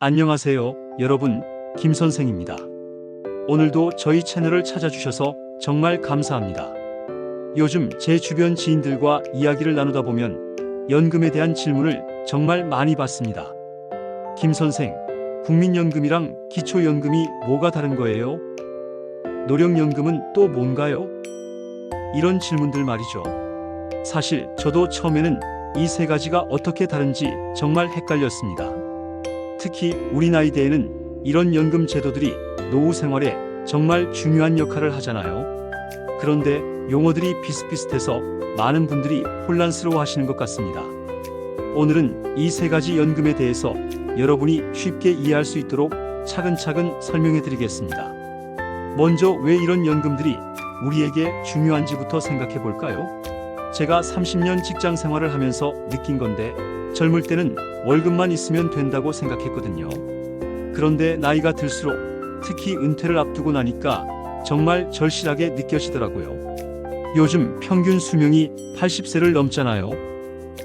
안녕하세요, 여러분. 김 선생입니다. 오늘도 저희 채널을 찾아주셔서 정말 감사합니다. 요즘 제 주변 지인들과 이야기를 나누다 보면 연금에 대한 질문을 정말 많이 받습니다. 김 선생, 국민연금이랑 기초연금이 뭐가 다른 거예요? 노령연금은 또 뭔가요? 이런 질문들 말이죠. 사실 저도 처음에는 이 세 가지가 어떻게 다른지 정말 헷갈렸습니다. 특히 우리 나이대에는 이런 연금 제도들이 노후 생활에 정말 중요한 역할을 하잖아요. 그런데 용어들이 비슷비슷해서 많은 분들이 혼란스러워 하시는 것 같습니다. 오늘은 이 세 가지 연금에 대해서 여러분이 쉽게 이해할 수 있도록 차근차근 설명해 드리겠습니다. 먼저 왜 이런 연금들이 우리에게 중요한지부터 생각해 볼까요? 제가 30년 직장 생활을 하면서 느낀 건데 젊을 때는 월급만 있으면 된다고 생각했거든요. 그런데 나이가 들수록 특히 은퇴를 앞두고 나니까 정말 절실하게 느껴지더라고요. 요즘 평균 수명이 80세를 넘잖아요.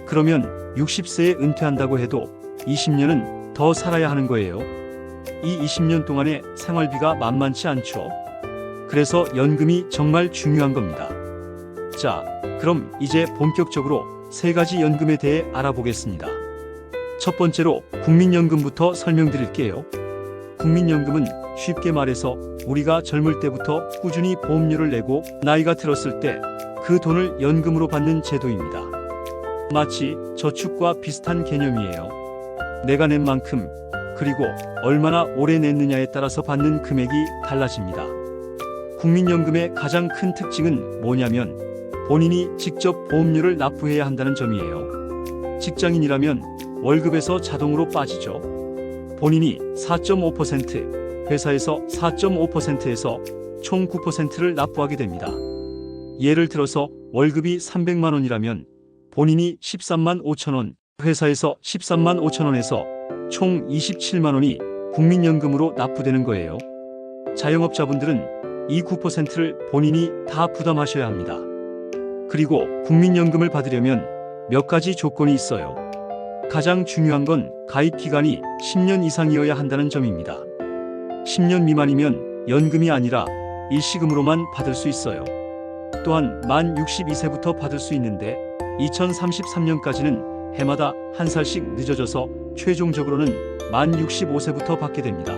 그러면 60세에 은퇴한다고 해도 20년은 더 살아야 하는 거예요. 이 20년 동안의 생활비가 만만치 않죠. 그래서 연금이 정말 중요한 겁니다. 자, 그럼 이제 본격적으로 세 가지 연금에 대해 알아보겠습니다. 첫 번째로 국민연금부터 설명드릴게요. 국민연금은 쉽게 말해서 우리가 젊을 때부터 꾸준히 보험료를 내고 나이가 들었을 때 그 돈을 연금으로 받는 제도입니다. 마치 저축과 비슷한 개념이에요. 내가 낸 만큼 그리고 얼마나 오래 냈느냐에 따라서 받는 금액이 달라집니다. 국민연금의 가장 큰 특징은 뭐냐면 본인이 직접 보험료를 납부해야 한다는 점이에요. 직장인이라면 월급에서 자동으로 빠지죠. 본인이 4.5%, 회사에서 4.5%에서 총 9%를 납부하게 됩니다. 예를 들어서 월급이 300만 원이라면 본인이 13만 5천 원, 회사에서 13만 5천 원에서 총 27만 원이 국민연금으로 납부되는 거예요. 자영업자분들은 이 9%를 본인이 다 부담하셔야 합니다. 그리고 국민연금을 받으려면 몇 가지 조건이 있어요. 가장 중요한 건 가입 기간이 10년 이상이어야 한다는 점입니다. 10년 미만이면 연금이 아니라 일시금으로만 받을 수 있어요. 또한 만 62세부터 받을 수 있는데 2033년까지는 해마다 한 살씩 늦어져서 최종적으로는 만 65세부터 받게 됩니다.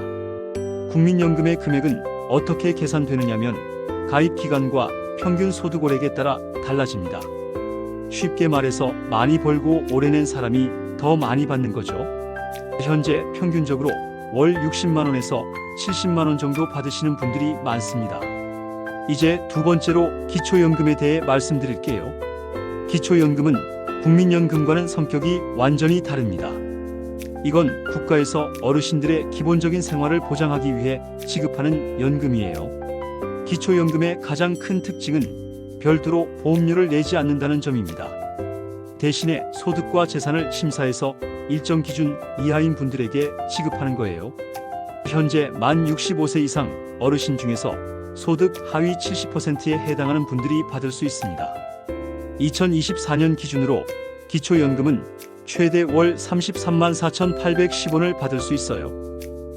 국민연금의 금액은 어떻게 계산되느냐면 가입 기간과 평균 소득월액에 따라 달라집니다. 쉽게 말해서 많이 벌고 오래 낸 사람이 더 많이 받는 거죠. 현재 평균적으로 월 60만 원에서 70만 원 정도 받으시는 분들이 많습니다. 이제 두 번째로 기초연금에 대해 말씀드릴게요. 기초연금은 국민연금과는 성격이 완전히 다릅니다. 이건 국가에서 어르신들의 기본적인 생활을 보장하기 위해 지급하는 연금이에요. 기초연금의 가장 큰 특징은 별도로 보험료를 내지 않는다는 점입니다. 대신에 소득과 재산을 심사해서 일정 기준 이하인 분들에게 지급하는 거예요. 현재 만 65세 이상 어르신 중에서 소득 하위 70%에 해당하는 분들이 받을 수 있습니다. 2024년 기준으로 기초연금은 최대 월 33만 4,810원을 받을 수 있어요.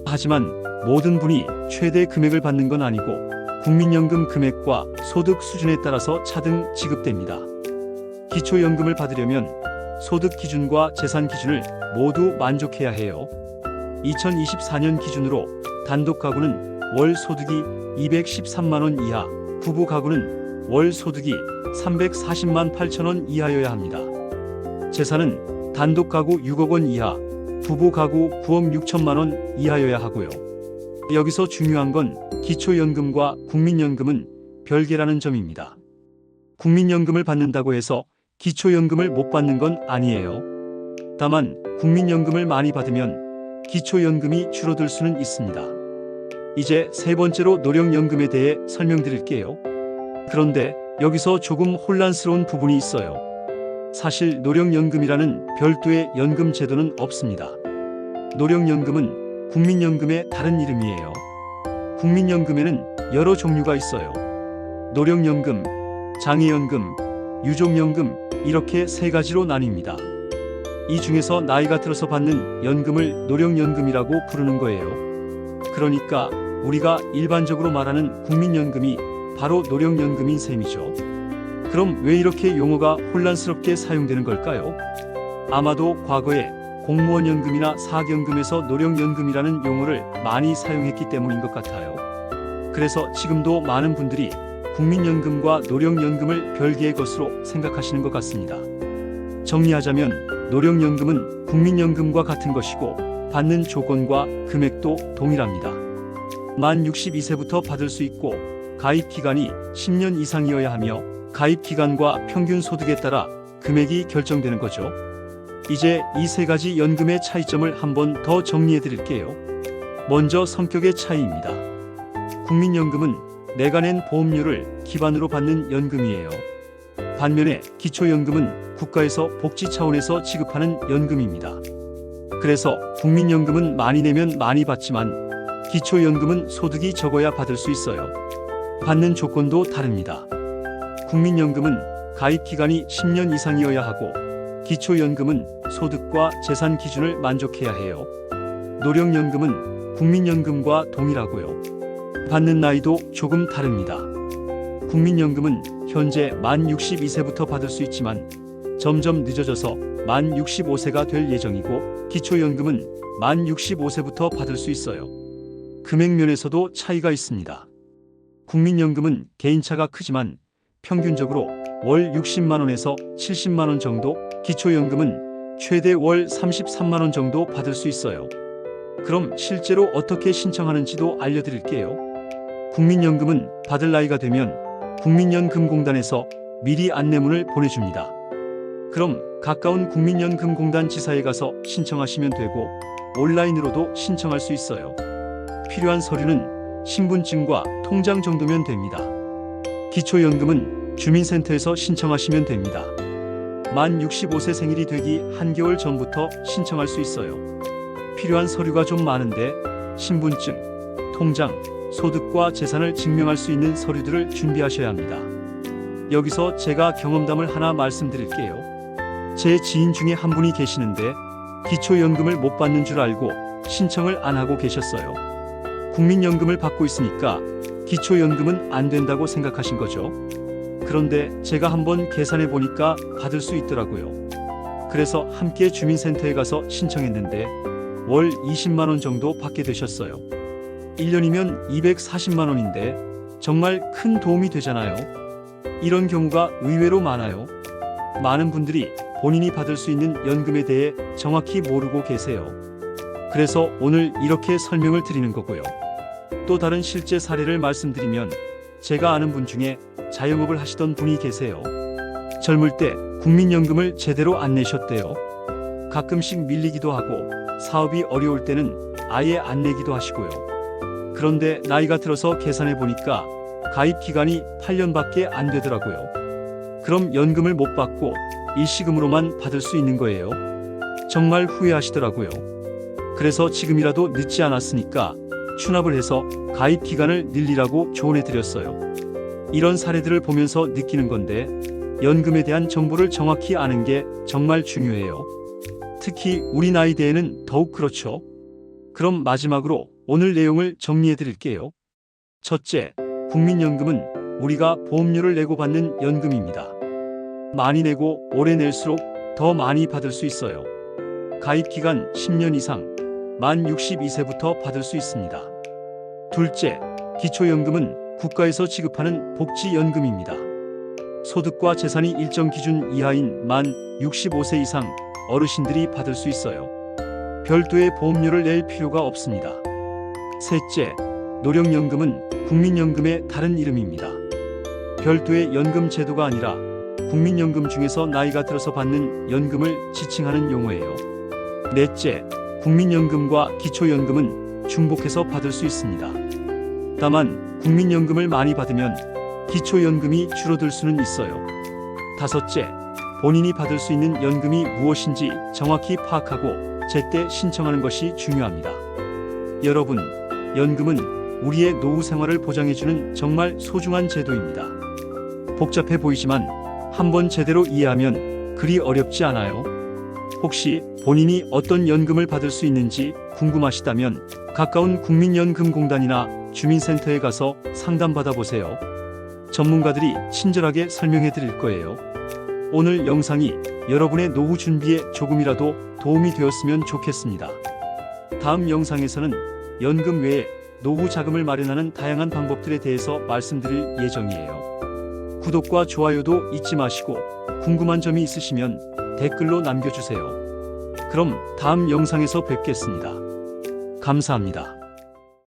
하지만 모든 분이 최대 금액을 받는 건 아니고 국민연금 금액과 소득 수준에 따라서 차등 지급됩니다. 기초연금을 받으려면 소득 기준과 재산 기준을 모두 만족해야 해요. 2024년 기준으로 단독 가구는 월 소득이 213만 원 이하, 부부 가구는 월 소득이 340만 8천 원 이하여야 합니다. 재산은 단독 가구 6억 원 이하, 부부 가구 9억 6천만 원 이하여야 하고요. 여기서 중요한 건 기초연금과 국민연금은 별개라는 점입니다. 국민연금을 받는다고 해서 기초연금을 못 받는 건 아니에요. 다만 국민연금을 많이 받으면 기초연금이 줄어들 수는 있습니다. 이제 세 번째로 노령연금에 대해 설명드릴게요. 그런데 여기서 조금 혼란스러운 부분이 있어요. 사실 노령연금이라는 별도의 연금 제도는 없습니다. 노령연금은 국민연금의 다른 이름이에요. 국민연금에는 여러 종류가 있어요. 노령연금, 장애연금, 유족연금 이렇게 세 가지로 나뉩니다. 이 중에서 나이가 들어서 받는 연금을 노령연금이라고 부르는 거예요. 그러니까 우리가 일반적으로 말하는 국민연금이 바로 노령연금인 셈이죠. 그럼 왜 이렇게 용어가 혼란스럽게 사용되는 걸까요? 아마도 과거에 공무원연금이나 사학연금에서 노령연금이라는 용어를 많이 사용했기 때문인 것 같아요. 그래서 지금도 많은 분들이 국민연금과 노령연금을 별개의 것으로 생각하시는 것 같습니다. 정리하자면 노령연금은 국민연금과 같은 것이고 받는 조건과 금액도 동일합니다. 만 62세부터 받을 수 있고 가입 기간이 10년 이상이어야 하며 가입 기간과 평균 소득에 따라 금액이 결정되는 거죠. 이제 이 세 가지 연금의 차이점을 한번 더 정리해 드릴게요. 먼저 성격의 차이입니다. 국민연금은 내가 낸 보험료를 기반으로 받는 연금이에요. 반면에 기초연금은 국가에서 복지 차원에서 지급하는 연금입니다. 그래서 국민연금은 많이 내면 많이 받지만 기초연금은 소득이 적어야 받을 수 있어요. 받는 조건도 다릅니다. 국민연금은 가입 기간이 10년 이상이어야 하고 기초연금은 소득과 재산 기준을 만족해야 해요. 노령연금은 국민연금과 동일하고요. 받는 나이도 조금 다릅니다. 국민연금은 현재 만 62세부터 받을 수 있지만 점점 늦어져서 만 65세가 될 예정이고 기초연금은 만 65세부터 받을 수 있어요. 금액 면에서도 차이가 있습니다. 국민연금은 개인차가 크지만 평균적으로 월 60만 원에서 70만 원 정도, 기초연금은 최대 월 33만 원 정도 받을 수 있어요. 그럼 실제로 어떻게 신청하는지도 알려드릴게요. 국민연금은 받을 나이가 되면 국민연금공단에서 미리 안내문을 보내줍니다. 그럼 가까운 국민연금공단 지사에 가서 신청하시면 되고 온라인으로도 신청할 수 있어요. 필요한 서류는 신분증과 통장 정도면 됩니다. 기초연금은 주민센터에서 신청하시면 됩니다. 만 65세 생일이 되기 한개월 전부터 신청할 수 있어요. 필요한 서류가 좀 많은데 신분증, 통장, 소득과 재산을 증명할 수 있는 서류들을 준비하셔야 합니다. 여기서 제가 경험담을 하나 말씀드릴게요. 제 지인 중에 한 분이 계시는데 기초연금을 못 받는 줄 알고 신청을 안 하고 계셨어요. 국민연금을 받고 있으니까 기초연금은 안 된다고 생각하신 거죠. 그런데 제가 한번 계산해 보니까 받을 수 있더라고요. 그래서 함께 주민센터에 가서 신청했는데 월 20만 원 정도 받게 되셨어요. 1년이면 240만 원인데 정말 큰 도움이 되잖아요. 이런 경우가 의외로 많아요. 많은 분들이 본인이 받을 수 있는 연금에 대해 정확히 모르고 계세요. 그래서 오늘 이렇게 설명을 드리는 거고요. 또 다른 실제 사례를 말씀드리면 제가 아는 분 중에 자영업을 하시던 분이 계세요. 젊을 때 국민연금을 제대로 안 내셨대요. 가끔씩 밀리기도 하고 사업이 어려울 때는 아예 안 내기도 하시고요. 그런데 나이가 들어서 계산해 보니까 가입 기간이 8년밖에 안 되더라고요. 그럼 연금을 못 받고 일시금으로만 받을 수 있는 거예요. 정말 후회하시더라고요. 그래서 지금이라도 늦지 않았으니까 추납을 해서 가입 기간을 늘리라고 조언해 드렸어요. 이런 사례들을 보면서 느끼는 건데 연금에 대한 정보를 정확히 아는 게 정말 중요해요. 특히 우리 나이대에는 더욱 그렇죠. 그럼 마지막으로 오늘 내용을 정리해 드릴게요. 첫째, 국민연금은 우리가 보험료를 내고 받는 연금입니다. 많이 내고 오래 낼수록 더 많이 받을 수 있어요. 가입 기간 10년 이상, 만 62세부터 받을 수 있습니다. 둘째, 기초연금은 국가에서 지급하는 복지연금입니다. 소득과 재산이 일정 기준 이하인 만 65세 이상 어르신들이 받을 수 있어요. 별도의 보험료를 낼 필요가 없습니다. 셋째, 노령연금은 국민연금의 다른 이름입니다. 별도의 연금 제도가 아니라 국민연금 중에서 나이가 들어서 받는 연금을 지칭하는 용어예요. 넷째, 국민연금과 기초연금은 중복해서 받을 수 있습니다. 다만 국민연금을 많이 받으면 기초연금이 줄어들 수는 있어요. 다섯째, 본인이 받을 수 있는 연금이 무엇인지 정확히 파악하고 제때 신청하는 것이 중요합니다. 여러분, 연금은 우리의 노후 생활을 보장해주는 정말 소중한 제도입니다. 복잡해 보이지만 한번 제대로 이해하면 그리 어렵지 않아요. 혹시 본인이 어떤 연금을 받을 수 있는지 궁금하시다면 가까운 국민연금공단이나 주민센터에 가서 상담받아 보세요. 전문가들이 친절하게 설명해 드릴 거예요. 오늘 영상이 여러분의 노후 준비에 조금이라도 도움이 되었으면 좋겠습니다. 다음 영상에서는 연금 외에 노후 자금을 마련하는 다양한 방법들에 대해서 말씀드릴 예정이에요. 구독과 좋아요도 잊지 마시고 궁금한 점이 있으시면 댓글로 남겨주세요. 그럼 다음 영상에서 뵙겠습니다. 감사합니다.